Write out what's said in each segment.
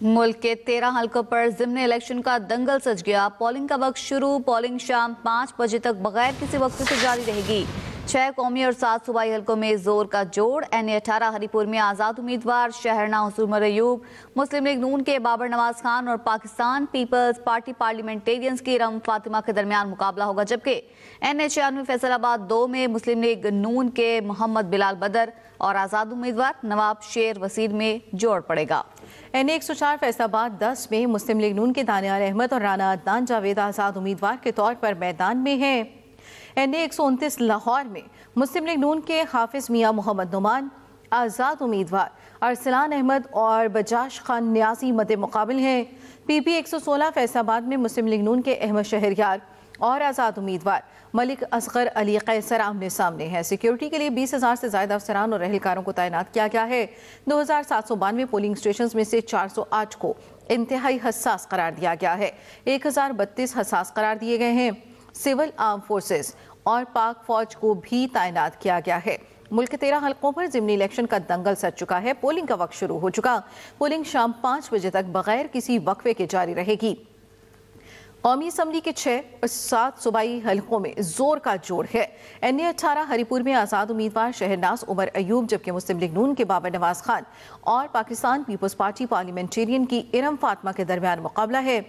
ملک کے 13 حلقوں پر ضمن الیکشن کا دنگل سج گیا۔ پولنگ کا وقت شروع، پولنگ شام 5 بجے تک بغیر کسی وقت سے جاری رہے گی۔ 6 قومی اور 7 صوبائی حلقوں میں زور کا جوڑ۔ این-18 ہری پور میں آزاد امیدوار شہرناز عمر ایوب، مسلم لیگ نون کے بابر نواز خان اور پاکستان پیپلز پارٹی پارلیمنٹیرینز کی ارم فاطمہ کے درمیان مقابلہ ہوگا، جبکہ این-96 فیصل آباد 2 میں مسلم لیگ نون کے محمد بلال بدر اور آزاد امیدوار نواب شیر وسیع میں جوڑ پڑے گا۔ این-104 فیصل آباد 10 میں مسلم لیگ نون کے دانیال احمد اور رانا عدنان جاوید آزاد امیدوار کے طور پر میدان میں ہیں۔ این-129 لاہور میں مسلم لیگ نون کے حافظ میاں محمد نعمان آزاد امیدوار ارسلان احمد اور بجاش خان نیازی مد مقابل ہیں۔ پی پی 116 فیصل آباد میں مسلم لیگ نون کے احمد شہریار اور آزاد امیدوار ملک اصغر علی قیصر آمنے سامنے ہیں۔ سیکیورٹی کے لیے 20,000 سے زائد افسران اور اہلکاروں کو تعینات کیا گیا ہے۔ 2,792 پولنگ اسٹیشنز میں سے 408 کو انتہائی حساس قرار دیا گیا ہے۔ 1,032 حساس قرار دیے گئے ہیں۔ سول آرم فورسز اور پاک فوج کو بھی تعینات کیا گیا ہے۔ ملک کے 13 حلقوں پر ضمنی الیکشن کا دنگل سج چکا ہے۔ پولنگ کا وقت شروع ہو چکا۔ پولنگ شام 5 بجے تک بغیر کسی وقفے کے جاری رہے گی۔ قومی اسمبلی کے 6 اور 7 صوبائی حلقوں میں زور کا جوڑ ہے۔ این-18 ہری پور میں آزاد امیدوار شہرناز عمر ایوب، جبکہ مسلم لیگ نون کے بابر نواز خان اور پاکستان پیپلز پارٹی پارلیمنٹیرین کی ارم فاطمہ کے درمیان مقابلہ ہے۔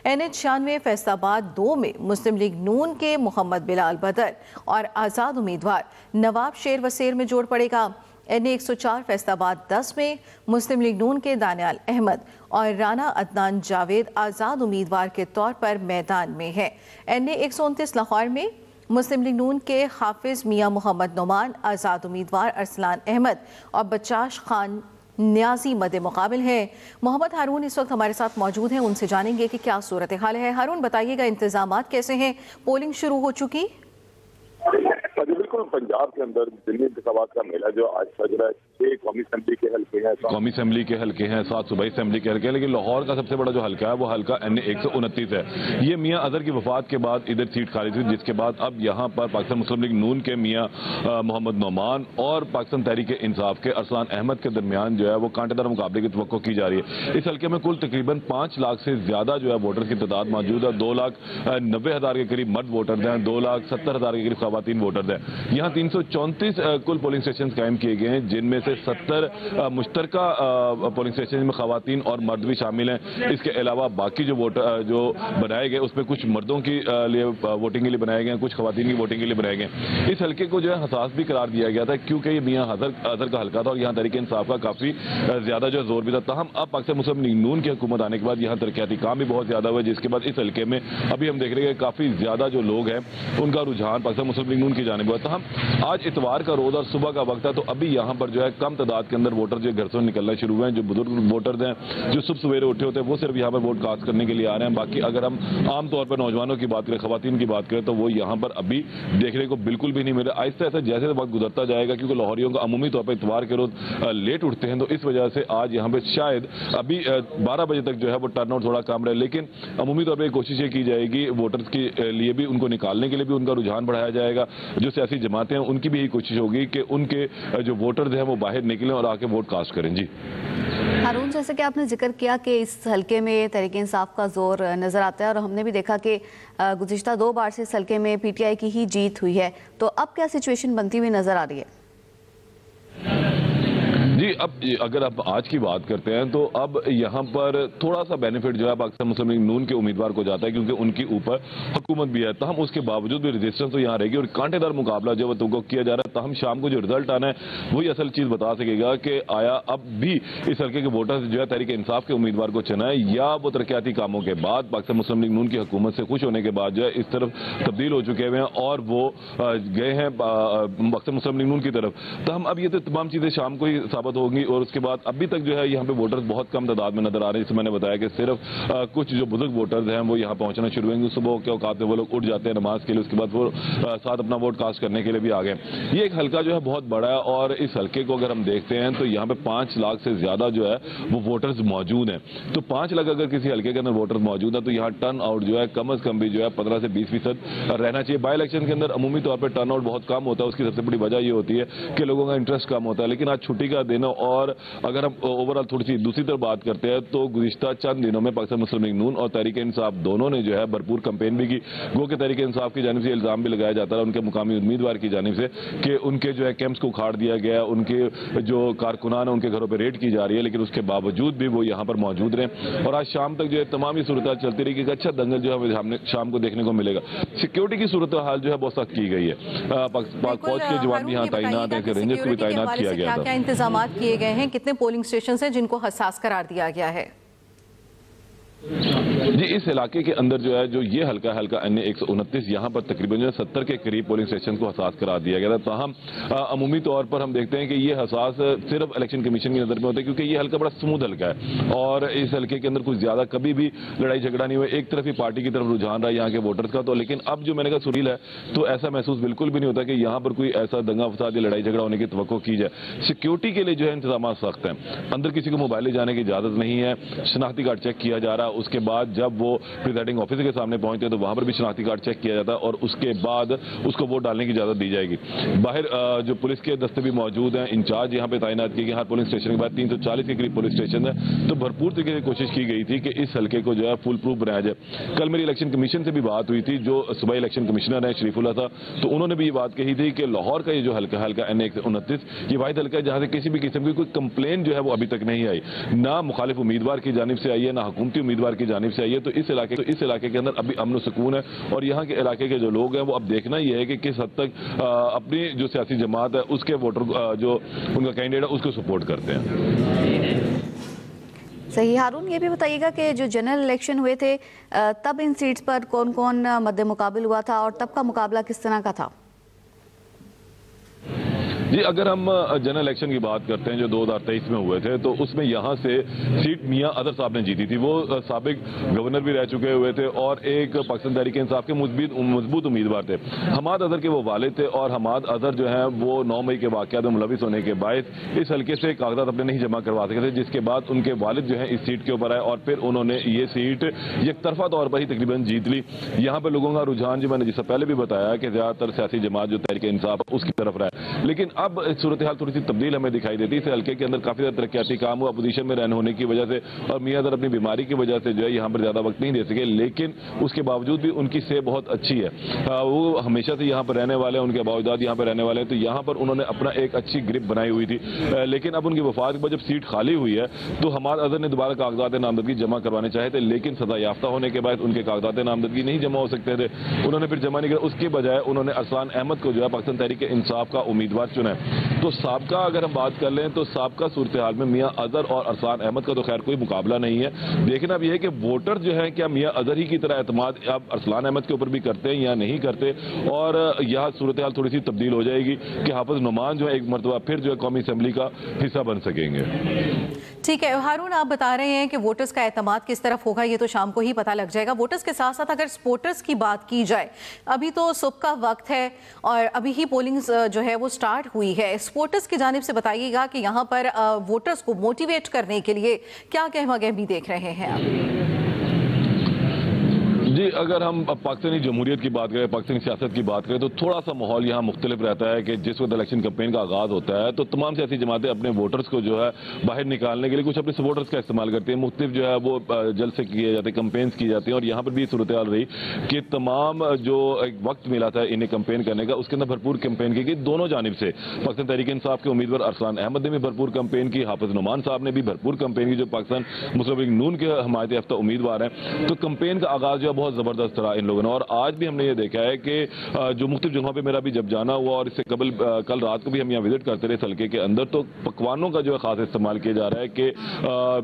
این-96 فیصل آباد 2 میں مسلم لیگ نون کے محمد بلال بدر اور آزاد امیدوار نواب شیر وسیع میں جوڑ پڑے گا۔ این-104 فیصل آباد 10 میں مسلم لیگ نون کے دانیال احمد اور رانا عدنان جاوید آزاد امیدوار کے طور پر میدان میں ہیں۔ این-129 لاہور میں مسلم لیگ نون کے حافظ میاں محمد نعمان آزاد امیدوار ارسلان احمد اور بجاش خان نیازی مد مقابل ہیں۔ محمد ہارون اس وقت ہمارے ساتھ موجود ہیں، ان سے جانیں گے کہ کیا صورتحال ہے۔ ہارون بتائیے گا انتظامات کیسے ہیں؟ پولنگ شروع ہو چکی؟ بالکل، پنجاب کے اندر ضمنی انتخابات کا میلہ جو آج سج رہا ہے، 6 قومی اسمبلی کے حلقے ہیں، 7 صوبائی اسمبلی کے حلقے ہیں، لیکن لاہور کا سب سے بڑا جو حلقہ ہے وہ حلقہ این-129 ہے۔ یہ میاں اظہر کی وفات کے بعد ادھر سیٹ خالی تھی، جس کے بعد اب یہاں پر پاکستان مسلم لیگ نون کے میاں محمد نعمان اور پاکستان تحریک انصاف کے ارسلان احمد کے درمیان جو ہے وہ کانٹے دار مقابلے کی توقع کی جا رہی ہے۔ اس حلقے میں کل تقریباً 5 لاکھ سے زیادہ جو ہے ووٹر کی تعداد موجود ہے۔ 2,90,000 کے قریب مرد ووٹر ہیں، 2,70,000 کے قریب خواتین ووٹر ہیں۔ یہاں 334 کل پولنگ اسٹیشن قائم کیے گئے ہیں، جن میں سے 70 مشترکہ پولنگ اسٹیشن میں خواتین اور مرد بھی شامل ہیں۔ اس کے علاوہ باقی جو ووٹر جو بنائے گئے اس میں کچھ مردوں کی لیے ووٹنگ کے لیے بنائے گئے ہیں، کچھ خواتین کی ووٹنگ کے لیے بنائے گئے ہیں۔ اس حلقے کو جو ہے حساس بھی قرار دیا گیا تھا، کیونکہ یہ میاں اظہر کا حلقہ تھا اور یہاں تحریک انصاف کا کافی زیادہ جو زور بھی تھا۔ تاہم اب پاکستان مسلم لیگ نون کی حکومت آنے کے بعد یہاں ترقیاتی کام بھی بہت زیادہ ہوئے، جس کے بعد اس حلقے میں ابھی ہم دیکھ رہے ہیں کہ کافی زیادہ جو لوگ ہیں ان کا رجحان پاکستان مسلم لیگ نون کی جانب ہوا۔ تاہم آج اتوار کا روز اور صبح کا وقت ہے، تو ابھی یہاں پر جو ہے کم تعداد کے اندر ووٹر جو گھر سے نکلنا شروع ہوئے ہیں۔ جو بزرگ ووٹرز ہیں جو صبح سویرے اٹھے ہوتے ہیں وہ صرف یہاں پر ووٹ کاسٹ کرنے کے لیے آ رہے ہیں۔ باقی اگر ہم عام طور پر نوجوانوں کی بات کریں، خواتین کی بات کریں، تو وہ یہاں پر ابھی دیکھنے کو بالکل بھی نہیں مل رہا۔ آہستہ آہستہ جیسے وقت گزرتا جائے گا، کیونکہ لاہوریوں کا عمومی طور پر اتوار کے روز لیٹ اٹھتے ہیں، تو اس وجہ سے آج یہاں پہ شاید ابھی 12 بجے تک جو ہے وہ ٹرن آؤٹ تھوڑا کم رہے، لیکن عمومی طور پر کوشش یہ کی جائے گی ووٹرز کے لیے بھی، ان کو نکالنے کے لیے بھی ان کا رجحان بڑھایا جائے گا۔ جو سیاسی جماعتیں ہیں ان کی بھی یہی کوشش ہوگی کہ ان کے جو ووٹرز ہیں وہ باہر نکلیں اور آ کے ووٹ کاسٹ کریں۔ جی ہارون، جیسے کہ آپ نے ذکر کیا کہ اس حلقے میں تحریک انصاف کا زور نظر آتا ہے، اور ہم نے بھی دیکھا کہ گزشتہ 2 بار سے اس حلقے میں پی ٹی آئی کی ہی جیت ہوئی ہے، تو اب کیا سچویشن بنتی ہوئی نظر آ رہی ہے؟ جی، اب اگر آپ آج کی بات کرتے ہیں تو اب یہاں پر تھوڑا سا بینیفٹ جو ہے پاکستان مسلم لیگ نون کے امیدوار کو جاتا ہے، کیونکہ ان کی اوپر حکومت بھی ہے۔ تاہم اس کے باوجود بھی ریزسٹنس تو یہاں رہے گی اور کانٹے دار مقابلہ جو وہ کیا جا رہا ہے۔ تاہم شام کو جو رزلٹ آنا ہے وہی اصل چیز بتا سکے گا کہ آیا اب بھی اس حلقے کے ووٹرز جو ہے تحریک انصاف کے امیدوار کو چنا ہے، یا وہ ترقیاتی کاموں کے بعد پاکستان مسلم لیگ نون کی حکومت سے خوش ہونے کے بعد جو ہے اس طرف تبدیل ہو چکے ہوئے ہیں اور وہ گئے ہیں پاکستان مسلم لیگ نون کی طرف۔ تاہم اب یہ تو تمام چیزیں شام کو ہی ثابت ہوگی، اور اس کے بعد ابھی تک جو ہے یہاں پہ ووٹرز بہت کم تعداد میں نظر آ رہے ہیں۔ جسے میں نے بتایا کہ صرف کچھ جو بزرگ ووٹرز ہیں وہ یہاں پہنچنا شروع ہوئیں گے۔ صبح کے اوقات میں وہ لوگ اٹھ جاتے ہیں نماز کے لیے، اس کے بعد وہ ساتھ اپنا ووٹ کاسٹ کرنے کے لیے بھی آ گئے۔ یہ ایک حلقہ جو ہے بہت بڑا ہے، اور اس حلقے کو اگر ہم دیکھتے ہیں تو یہاں پہ 5 لاکھ سے زیادہ جو ہے وہ ووٹرز موجود ہیں۔ تو 5 لاکھ اگر کسی حلقے کے اندر ووٹرز موجود ہیں تو یہاں ٹرن آؤٹ جو ہے کم از کم بھی جو ہے 15 سے 20% رہنا چاہیے۔ بائی الیکشن کے اندر عمومی طور پر ٹرن آؤٹ بہت کم ہوتا ہے، اس کی سب سے بڑی وجہ یہ ہوتی ہے کہ لوگوں کا انٹرسٹ کم ہوتا ہے، لیکن آج چھٹی کا دن लेकिन और अगर हम ओवरऑल थोड़ी सी दूसरी तरफ बात करते हैं तो गुज़िश्ता चंद दिनों में पाकिस्तान मुस्लिम लीग नून और तहरीक इंसाफ दोनों ने जो है भरपूर कैंपेन भी की। गो के तहरीक इंसाफ की जानिब से इल्जाम भी लगाया जाता रहा उनके मुकामी उम्मीदवार की जानिब से कि उनके जो है कैंप्स को उखाड़ दिया गया, उनके जो कारकुनान है उनके घरों पर रेड की जा रही है, लेकिन उसके बावजूद भी वो यहाँ पर मौजूद रहे। और आज शाम तक जो है तमाम ही सूरत चलती रही कि अच्छा दंगल जो है हमें शाम को देखने को मिलेगा। सिक्योरिटी की सूरत हाल जो है बहुत सख्त की गई है। पाक फौज के जवान भी यहाँ तैनात हैं, रेंजर्स को भी तैनात किया गया था। क्या इंतजाम किए गए हैं? कितने पोलिंग स्टेशन हैं जिनको हसास करार दिया गया है? जी, इस इलाके के अंदर जो है जो ये हल्का NA 129 यहाँ पर तकरीबन जो 70 के करीब पोलिंग स्टेशन को हसास करार दिया गया था। ताहम अमूमी तौर पर हम देखते हैं कि ये हसास सिर्फ इलेक्शन कमीशन की नज़र में होता है क्योंकि ये हल्का बड़ा स्मूथ हल्का है और इस हल्के के अंदर कुछ ज्यादा कभी भी लड़ाई झगड़ा नहीं हुआ। एक तरफ ही पार्टी की तरफ रुझान रहा है यहाँ के वोटर्स का, तो लेकिन अब जो मैंने कहा सुरील है तो ऐसा महसूस बिल्कुल भी नहीं होता कि यहाँ पर कोई ऐसा दंगा फसाद या लड़ाई झगड़ा होने की तवक्को की जाए। सिक्योरिटी के लिए जो है इंतजाम सख्त हैं, अंदर किसी को मोबाइल ले जाने की इजाजत नहीं है, शनाख्ती कार्ड चेक किया जा रहा है। उसके बाद जब वो प्रिजाइडिंग ऑफिसर के सामने पहुंचते हैं तो वहां पर भी शनाख्ती कार्ड चेक किया जाता है और उसके बाद उसको वोट डालने की इजाजत दी जाएगी। बाहर जो पुलिस के दस्ते भी मौजूद हैं, इंचार्ज यहाँ पे तैनात किए गए। हर पोलिंग स्टेशन के बाद 340 के करीब पुलिस स्टेशन है, तो भरपूर तरीके से कोशिश की गई थी कि इस हल्के को जो है फुल प्रूफ बनाया जाए। कल मेरी इलेक्शन कमीशन से भी बात हुई थी, जो सुबह इलेक्शन कमिश्नर है शरीफुल्लाह था, तो उन्होंने भी ये बात कही थी कि लाहौर का ये जो हल्का NA 129 ये वाहिद हल्का है जहां से किसी भी किस्म की कोई कंप्लेन जो है वो अभी तक नहीं आई, ना मुखालिफ उम्मीदवार की जानिब से आई है, ना हुकूमती उम्मीदवार की जानिब से आई है। तो इस इलाके के अंदर अभी अमन सुकून है और यहाँ के इलाके के जो लोग हैं वो अब देखना ये है कि किस हद तक अपनी जो सियासी जमात है उसके वोटर जो उनका कैंडिडेट है उसको सपोर्ट करते हैं। सही। हारून, ये भी बताइएगा कि जो जनरल इलेक्शन हुए थे तब इन सीट्स पर कौन कौन मद्दे मुकाबिल हुआ था और तब का मुकाबला किस तरह का था? जी, अगर हम जनरल इलेक्शन की बात करते हैं जो 2023 में हुए थे तो उसमें यहाँ से सीट मियां अजहर साहब ने जीती थी। वो साबिक गवर्नर भी रह चुके हुए थे और एक पाकिस्तान तहरीक इंसाफ के मजबूत उम्मीदवार थे। हमाद अजहर के वो वालिद थे और हमाद अजहर जो है वो 9 मई के वाक़यात में मुलविस होने के बायस इस हल्के से कागजात अपने नहीं जमा करवा सके थे, जिसके बाद उनके वालिद जो है इस सीट के ऊपर आए और फिर उन्होंने ये सीट एक तरफा तौर पर ही तकरीबन जीत ली। यहाँ पर लोगों का रुझान जो मैंने जिससे पहले भी बताया कि ज्यादातर सियासी जमात जो तहरीक इंसाफ उसकी तरफ रहा है, लेकिन अब सूरत हाल थोड़ी सी तब्दील हमें दिखाई देती है। इस हल्के के अंदर काफी ज्यादा तरक्याती काम हुआ अपोजिशन में रहने होने की वजह से और मियां अजहर अपनी बीमारी की वजह से जो है यहाँ पर ज्यादा वक्त नहीं दे सके, लेकिन उसके बावजूद भी उनकी सेहत बहुत अच्छी है। वो हमेशा से यहाँ पर रहने वाले हैं, उनके बावजूद यहाँ पर रहने वाले हैं, तो यहाँ पर उन्होंने अपना एक अच्छी ग्रिप बनाई हुई थी। लेकिन अब उनकी वफात के बाद जब सीट खाली हुई है तो हमाद अजहर ने दोबारा कागजात नामजदगी जमा करवाने चाहे थे, लेकिन सजा याफ्ता होने के बाद उनके कागजात नामजदगी नहीं जमा हो सकते थे, उन्होंने फिर जमा नहीं किया। उसके बजाय उन्होंने अरसलान अहमद को जो है पाकिस्तान तहरीक इंसाफ का उम्मीदवार चुना है। तो साबका अगर हम बात कर लें तो साबका सूरत हाल में मियां अजहर और अरसलान अहमद का तो खैर कोई मुकाबला नहीं है। देखना अब यह है कि वोटर जो है क्या मियां अजहर ही की तरह एतमाद अब अरसलान अहमद के ऊपर भी करते हैं या नहीं करते, और यह सूरत हाल थोड़ी सी तब्दील हो जाएगी कि हाफिज नुमान जो है एक मरतबा फिर जो है कौमी असम्बली का हिस्सा बन सकेंगे। ठीक है हारून, आप बता रहे हैं कि वोटर्स का एतमाद किस तरफ होगा ये तो शाम को ही पता लग जाएगा। वोटर्स के साथ साथ अगर सपोर्टर्स की बात की जाए, अभी तो सुबह का वक्त है और अभी ही पोलिंग जो है वो स्टार्ट हुई है। सपोर्टर्स की जानिब से बताइएगा कि यहाँ पर वोटर्स को मोटिवेट करने के लिए क्या गहमा-गहमी देख रहे हैं आप? जी, अगर हम पाकिस्तानी जमहूरियत की बात करें, पाकिस्तानी सियासत की बात करें तो थोड़ा सा माहौल यहाँ मुख्तलिफ रहता है कि जिस वक्त इलेक्शन कैंपेन का आगाज होता है तो तमाम सियासी जमातें अपने वोटर्स को जो है बाहर निकालने के लिए कुछ अपने सपोर्टर्स का इस्तेमाल करती हैं। मुख्तलिफ जो है वो जलसे किए जाते हैं, कैंपेन्स की जाती हैं, और यहाँ पर भी सूरत हाल रही कि तमाम जो एक वक्त मिला था इन्हें कैंपेन करने का उसके अंदर भरपूर कैंपेन की गई दोनों जानिब से। पाकिस्तान तहरीक इंसाफ के उम्मीदवार अरसलान अहमद ने भी भरपूर कैंपेन की, हाफिज नुमान साहब ने भी भरपूर कैंपेन की जो पाकिस्तान मुस्लिम लीग नून के हमायत याफ्ता उम्मीदवार हैं। तो कैंपेन का आगाज जो है बहुत जबरदस्त रहा इन लोगों ने, और आज भी हमने ये देखा है कि जो मुख्तलिफ जगहों पे मेरा भी जब जाना हुआ और इससे कल रात को भी हम यहाँ विजिट करते रहे हल्के के अंदर, तो पकवानों का जो है खास इस्तेमाल किया जा रहा है कि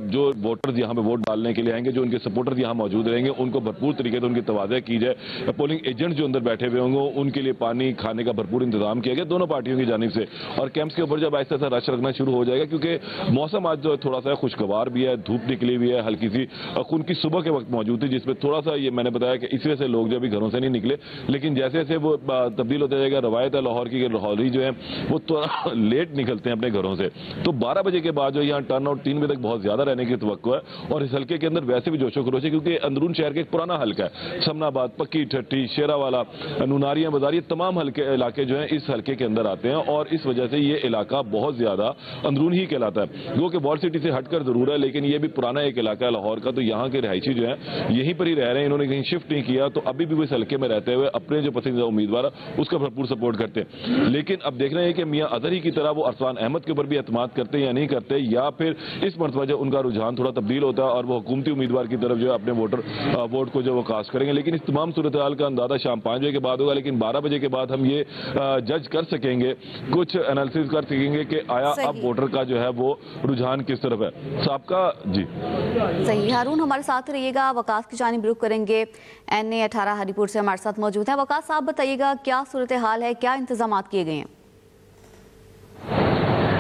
जो वोटर्स यहाँ पे वोट डालने के लिए आएंगे, जो उनके सपोर्टर्स यहाँ मौजूद रहेंगे, उनको भरपूर तरीके से उनकी तवाज़ा की जाए। पोलिंग एजेंट जो अंदर बैठे हुए होंगे उनके लिए पानी खाने का भरपूर इंतजाम किया गया दोनों पार्टियों की जानिब से, और कैंप्स के ऊपर जब ऐसा ऐसा रश लगना शुरू हो जाएगा क्योंकि मौसम आज जो थोड़ा सा खुशगवार भी है, धूप निकली हुई है, हल्की सी खून की सुबह के वक्त मौजूद थी जिसमें थोड़ा सा ये मैंने बताया कि इस वजह से लोग जो अभी घरों से नहीं निकले, लेकिन जैसे जैसे वो तब्दील होता जाएगा, रवायत है लाहौर की, लाहौरी जो है वो थोड़ा लेट निकलते हैं अपने घरों से, तो 12 बजे के बाद जो यहाँ टर्न आउट 3 बजे तक बहुत ज्यादा रहने की तवक्को है। और इस हल्के के अंदर वैसे भी जोशो खरोश है, क्योंकि अंदरून शहर का एक पुराना हल्का है, समनाबाद, पक्की ठट्टी, शेरावाला, नूनारियां बाजार, ये तमाम इलाके जो हैं इस हल्के के अंदर आते हैं, और इस वजह से ये इलाका बहुत ज्यादा अंदरून ही कहलाता है। वो कि वॉल सिटी से हटकर जरूर है, लेकिन ये भी पुराना एक इलाका है लाहौर का, तो यहाँ के रिहायशी जो है यहीं पर ही रह रहे हैं, इन्होंने कहीं शिफ्ट नहीं किया, तो अभी भी वो इस हल्के में रहते हुए अपने जो पसंदीदा उम्मीदवार है उसका भरपूर सपोर्ट करते हैं। लेकिन अब देख रहे हैं कि मियां अजहर ही की तरह वो अरसान अहमद के ऊपर भी एतमाद करते हैं या नहीं करते, या फिर इस मरतबा जो उनका रुझान थोड़ा तब्दील होता है और वो हुकूमती उम्मीदवार की तरफ जो है अपने वोट को जो वो कास्ट करेंगे। लेकिन इस तमाम सूरत हाल का अंदाजा शाम 5 बजे के बाद होगा, लेकिन 12 बजे के बाद हम ये जज कर सकेंगे, कुछ एनालिसिस कर सकेंगे कि आया अब वोटर का जो है वो रुझान किस तरफ है। साहब का जी सही। हारून हमारे साथ रहिएगा, वकास की जानिब रुख करेंगे। NA 18 हरीपुर से हमारे साथ मौजूद है। वकास साहब बताइएगा क्या सूरत हाल है, क्या इंतजाम किए गए हैं?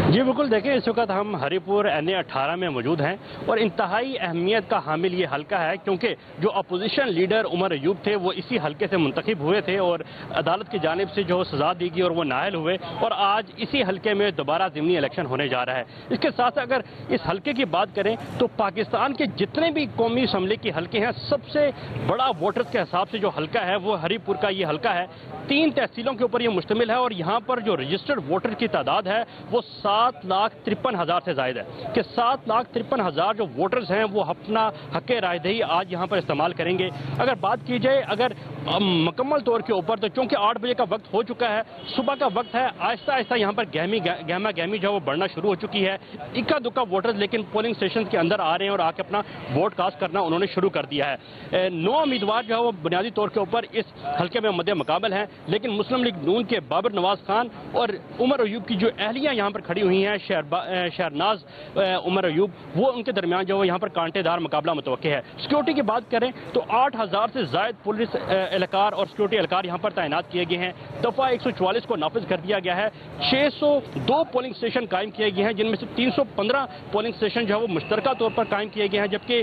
जी बिल्कुल, देखें इस वक्त हम हरीपुर NA 18 में मौजूद हैं और इंतहाई अहमियत का हामिल ये हल्का है, क्योंकि जो अपोजिशन लीडर उमर अयूब थे वो इसी हल्के से मुंतखब हुए थे और अदालत की जानिब से जो सजा दी गई और वो नाअहल हुए, और आज इसी हल्के में दोबारा ज़िमनी इलेक्शन होने जा रहा है। इसके साथ अगर इस हल्के की बात करें तो पाकिस्तान के जितने भी कौमी असम्बली के हल्के हैं, सबसे बड़ा वोटर्स के हिसाब से जो हल्का है वो हरीपुर का ये हल्का है। 3 तहसीलों के ऊपर ये मुश्तमिल है और यहाँ पर जो रजिस्टर्ड वोटर की तादाद है वो 7,53,000 से ज़ायद है, कि 7,53,000 जो वोटर्स हैं वो अपना हक़ रायदही आज यहाँ पर इस्तेमाल करेंगे। अगर बात की जाए अगर मुकम्मल तौर के ऊपर, तो चूँकि 8 बजे का वक्त हो चुका है, सुबह का वक्त है, आहिस्ता आहिस्ता यहाँ पर गहमा गहमी जो वो बढ़ना शुरू हो चुकी है। इक्का दुक्का वोटर्स लेकिन पोलिंग स्टेशन के अंदर आ रहे हैं और आके अपना वोट कास्ट करना उन्होंने शुरू कर दिया है। 9 उम्मीदवार जो है वो बुनियादी तौर के ऊपर इस हल्के में मद्दे मुकाबल हैं, लेकिन मुस्लिम लीग नून के बाबर नवाज खान और उमर अयूब की जो अहलियाँ यहाँ पर खड़ी हुई हैं, शहरनाज उमर अयूब, वो उनके दरमियान जो यहाँ पर कांटेदार मुकाबला मुतवक्के है। सिक्योरिटी की बात करें तो 8,000 से ज़ायद पुलिस एहलकार और सिक्योरिटी एहलकार यहाँ पर तैनात किए गए हैं। दफ़ा 144 को नाफिज कर दिया गया है। 602 पोलिंग स्टेशन कायम किए गए हैं, जिनमें से 315 पोलिंग स्टेशन जो है वो मुश्तरका तौर पर कायम किए गए हैं, जबकि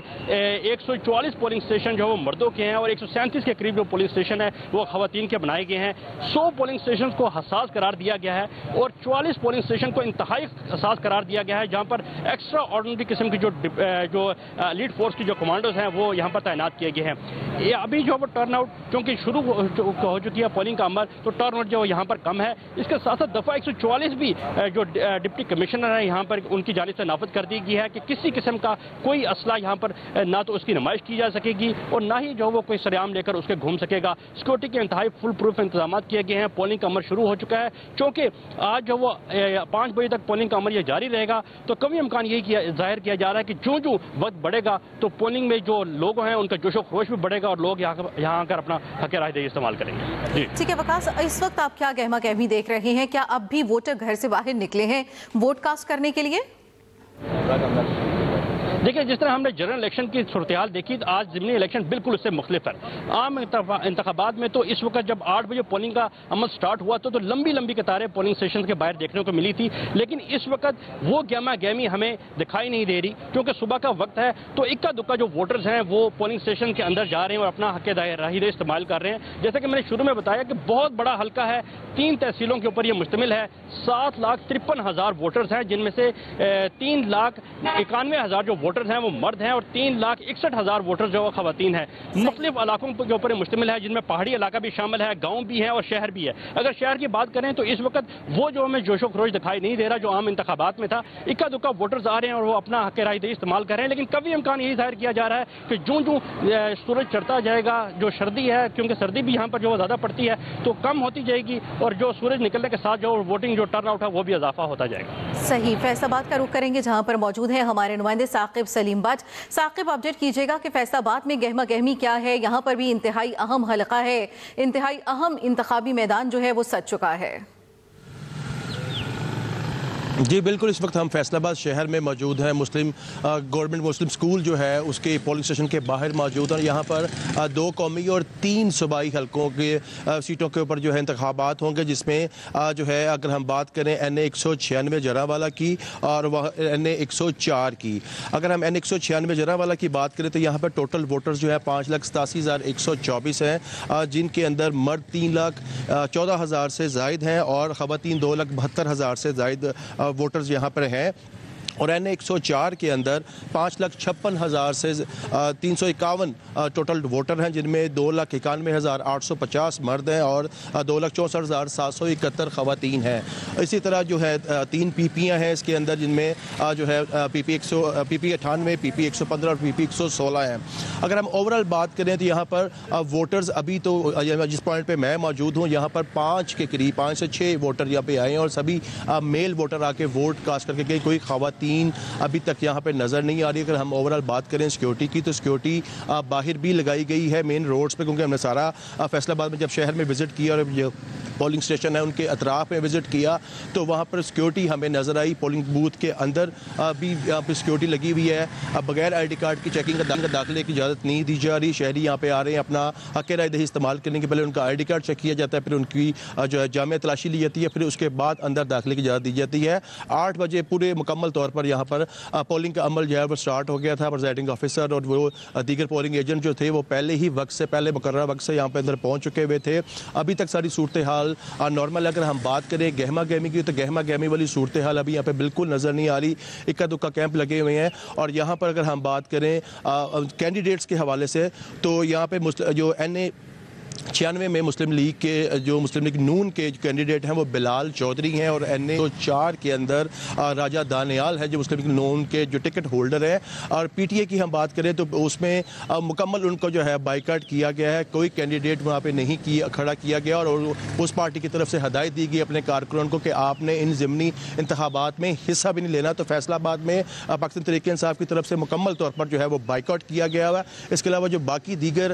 144 पोलिंग स्टेशन जो है वो मर्दों के हैं और 137 के करीब जो पोलिंग स्टेशन है वो खवातीन के बनाए गए हैं। 100 पोलिंग स्टेशन को हसास करार दिया गया है और 44 पोलिंग स्टेशन को इंतहाई हसास करार दिया गया है, जहाँ पर एक्स्ट्रा ऑर्डिनरी किस्म की जो लीड फोर्स की जो कमांडोज हैं वो यहाँ पर तैनात किए गए हैं। ये अभी जो वो टर्न आउट क्योंकि शुरू हो चुकी है पोलिंग का अमल, तो टर्न आउट जो यहाँ पर कम है। इसके साथ साथ दफ़ा 144 भी जो डिप्टी कमिश्नर है यहाँ पर उनकी जानिब से नाफिज कर दी गई है कि किसी किस्म का कोई असला यहाँ पर ना तो उसकी नुमाइश की जा सकेगी और ना ही जो वो कोई सरेआम लेकर उसके घूम सकेगा। सिक्योरिटी के इंतहाई फुल प्रूफ इंतजाम किए गए हैं। पोलिंग का अमल शुरू हो चुका है, चूँकि आज जो वो 5 बजे तक पोलिंग का अमल ये जारी रहेगा, तो कभी इम्कान यही जाहिर किया जा रहा है कि जो जो वक्त बढ़ेगा तो पोलिंग में जो लोग हैं उनका जोशो खरोश भी बढ़ेगा और लोग यहाँ आकर अपना हक़ राय इस्तेमाल करेंगे। ठीक है वकास, इस वक्त आप क्या गहमा गहमी देख रहे हैं? क्या अब भी वोटर घर से बाहर निकले हैं वोट कास्ट करने के लिए? देखिए, जिस तरह हमने जनरल इलेक्शन की सूरत-ए-हाल देखी, तो आज ज़िमनी इलेक्शन बिल्कुल उससे मुख्तलिफ है। आम इंतखाबात में तो इस वक्त जब 8 बजे पोलिंग का अमल स्टार्ट हुआ तो लंबी लंबी कतारें पोलिंग स्टेशन के बाहर देखने को मिली थी, लेकिन इस वक्त वो गहमा गहमी हमें दिखाई नहीं दे रही, क्योंकि सुबह का वक्त है तो इक्का दुक्का जो वोटर्स हैं वो पोलिंग स्टेशन के अंदर जा रहे हैं और अपना हक़ राय इस्तेमाल कर रहे हैं। जैसे कि मैंने शुरू में बताया कि बहुत बड़ा हल्का है, 3 तहसीलों के ऊपर ये मुश्तमिल है। 7,53,000 वोटर्स हैं, जिनमें से 3,91,000 जो वोटर्स हैं वो मर्द हैं और 3,61,000 वोटर जो खवातीन हैं। मुख्तलिफ इलाकों के ऊपर मुश्तमिल है, जिनमें पहाड़ी इलाका भी शामिल है, गांव भी है और शहर भी है। अगर शहर की बात करें तो इस वक्त वो जो हमें जोशो खरोश दिखाई नहीं दे रहा जो आम इंतखाबात में था। इक्का दुक्का वोटर्स आ रहे हैं और वो अपना हक़ राय इस्तेमाल कर रहे हैं, लेकिन कभी इम्कान यही जाहिर किया जा रहा है कि जो सूरज चढ़ता जाएगा, जो सर्दी है, क्योंकि सर्दी भी यहाँ पर जो ज़्यादा पड़ती है, तो कम होती जाएगी और जो सूरज निकलने के साथ जो वोटिंग जो टर्न आउट है वो भी इजाफा होता जाएगा। सही। फैसलाबाद का रुख करेंगे जहाँ पर मौजूद है हमारे नुमाइंदे साकिब सलीम बाज। साकिब, अपडेट कीजिएगा कि फैसलाबाद में गहमा गहमी क्या है? यहाँ पर भी इंतहाई अहम हल्का है, इंतहाई अहम इंतखाबी मैदान जो है वो सज चुका है। جی بالکل، اس وقت ہم فیصل آباد شہر میں موجود ہیں. گورنمنٹ مسلم اسکول جو ہے اس کے پولنگ اسٹیشن کے باہر موجود ہیں. یہاں پر 2 قومی اور 3 صوبائی حلقوں کے سیٹوں کے اوپر جو ہے انتخابات ہوں گے، جس میں جو ہے اگر ہم بات کریں NA 196 جرانوالا کی اور NA 104 کی. اگر ہم NA 196 جرانوالا کی بات کریں تو یہاں پر ٹوٹل ووٹرز جو ہے 5,87,124 ہیں، جن کے اندر مرد 3,14,000 سے زائد ہیں اور خواتین 2,72,000 سے زائد ووٹرز یہاں پر ہیں. اور NA 104 کے اندر 5,56,000 سے 351 ٹوٹل ووٹر ہیں، جن میں 2,91,850 مرد ہیں اور 2,64,771 خواتین ہیں. اسی طرح جو ہے 3 PPیاں ہیں اس کے اندر، جن میں جو ہے PP 98, PP 115 اور PP 116 ہیں. اگر ہم اوورال بات کریں تو یہاں پر ووٹرز ابھی تو جس پوائنٹ پہ میں موجود ہوں یہاں پر 5 کے قریب 5 سے 6 ووٹر یہاں پہ آئے ہیں اور سبھی میل ووٹر آ کے ووٹ کاسٹ کر کے گئے. کوئی خواتین ابھی تک یہاں پہ نظر نہیں آ رہی. اگر ہم اوورال بات کریں سیکیورٹی کی تو سیکیورٹی باہر بھی لگائی گئی ہے مین روڈز پہ، کیونکہ ہم نے سارا فیصل آباد میں جب شہر میں وزٹ کیا اور جو پولنگ اسٹیشن ہے ان کے اطراف میں وزٹ کیا تو وہاں پر سیکیورٹی ہمیں نظر آئی. پولنگ بوتھ کے اندر بھی یہاں پہ سیکیورٹی لگی ہوئی ہے. بغیر ID کارڈ کی چیکنگ کا داخلے کی اجازت نہیں دی جا رہی. شہری یہاں پہ آ رہے ہیں اپنا حق رائے دہی استعمال کرنے کے پہلے ان کا ID کارڈ چیک کیا جاتا ہے، پھر ان کی جو ہے جامع تلاشی لی جاتی ہے، پھر اس کے بعد اندر داخلے کی اجازت دی جاتی ہے. 8 بجے پورے مکمل طور پر یہاں پر پولنگ کا عمل جو ہے وہ سٹارٹ ہو گیا تھا. پریزائڈنگ آفیسر اور وہ دیگر پولنگ ایجنٹ جو تھے وہ پہلے ہی مقررہ وقت سے یہاں پہ اندر پہنچ چکے ہوئے تھے. ابھی تک ساری صورتحال نارمل. اگر ہم بات کریں گہما گہمی کی تو گہما گہمی والی صورتحال ابھی یہاں پہ بالکل نظر نہیں آ رہی. اکا دکا کیمپ لگے ہوئے ہیں. اور یہاں پر اگر ہم بات کریں کینڈیڈیٹس کے حوالے سے تو یہاں پہ جو NA 96 میں مسلم لیگ کے جو مسلم لیگ نون کے کینڈیڈیٹ ہیں وہ بلال چودھری ہیں اور NA 4 کے اندر راجہ دانیال ہے جو مسلم لیگ نون کے جو ٹکٹ ہولڈر ہے. اور PTA کی ہم بات کریں تو اس میں مکمل ان کو جو ہے بائیکاٹ کیا گیا ہے. کوئی کینڈیڈیٹ وہاں پہ نہیں کھڑا کیا گیا اور اس پارٹی کی طرف سے ہدایت دی گئی اپنے کارکنوں کو کہ آپ نے ان ضمنی انتخابات میں حصہ بھی نہیں لینا. تو فیصل آباد میں پاکستان تحریک انصاف کی طرف سے مکمل طور پر جو ہے وہ بائیکاٹ کیا گیا ہوا. اس کے علاوہ جو باقی دیگر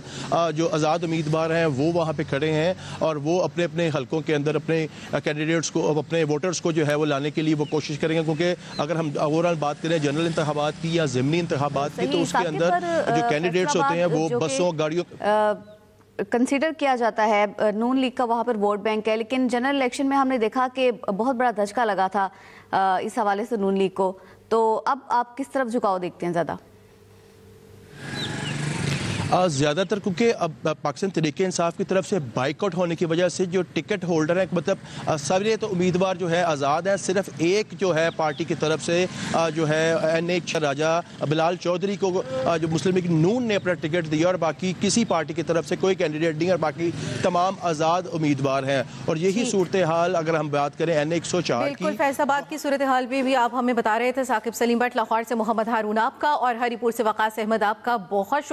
جو آزاد امیدوار ہیں وہ وہاں پہ کھڑے ہیں اور وہ اپنے اپنے حلقوں کے اندر اپنے کینڈیڈیٹس کو اپنے ووٹرز کو جو ہے وہ لانے کے لیے وہ کوشش کریں گے. کیونکہ اگر ہم اوورال بات کریں جنرل انتخابات کی یا ضمنی انتخابات کی تو اس کے اندر جو کینڈیڈیٹس ہوتے ہیں وہ بسوں گاڑیوں کنسیڈر کیا جاتا ہے. نون لیگ کا وہاں پر ووٹ بینک ہے، لیکن جنرل الیکشن میں ہم نے دیکھا کہ بہت بڑا دھچکا لگا تھا اس حوالے سے نون لیگ کو. تو اب آپ کس طرف جھکاؤ دیکھتے ہیں زیادہ؟ زیادہ تر کیونکہ اب پاکستان تحریک انصاف کی طرف سے بائیکاٹ ہونے کی وجہ سے جو ٹکٹ ہولڈر ہیں مطلب سارے تو امیدوار جو ہے آزاد ہیں. صرف ایک جو ہے پارٹی کی طرف سے جو ہے NA راجہ بلال چودھری کو جو مسلم لیگ نون نے اپنا ٹکٹ دیا اور باقی کسی پارٹی کی طرف سے کوئی کینڈیڈیٹ نہیں اور باقی تمام آزاد امیدوار ہیں. اور یہی صورتحال اگر ہم بات کریں NA 104 کی. بالکل فیصل آباد کی صورتحال بھی آپ ہمیں بتا رہے تھے. ثاقب سلیم بٹ لاہور سے محمد ہارون آپ کا اور ہری پور سے وقاص احمد آپ کا بہت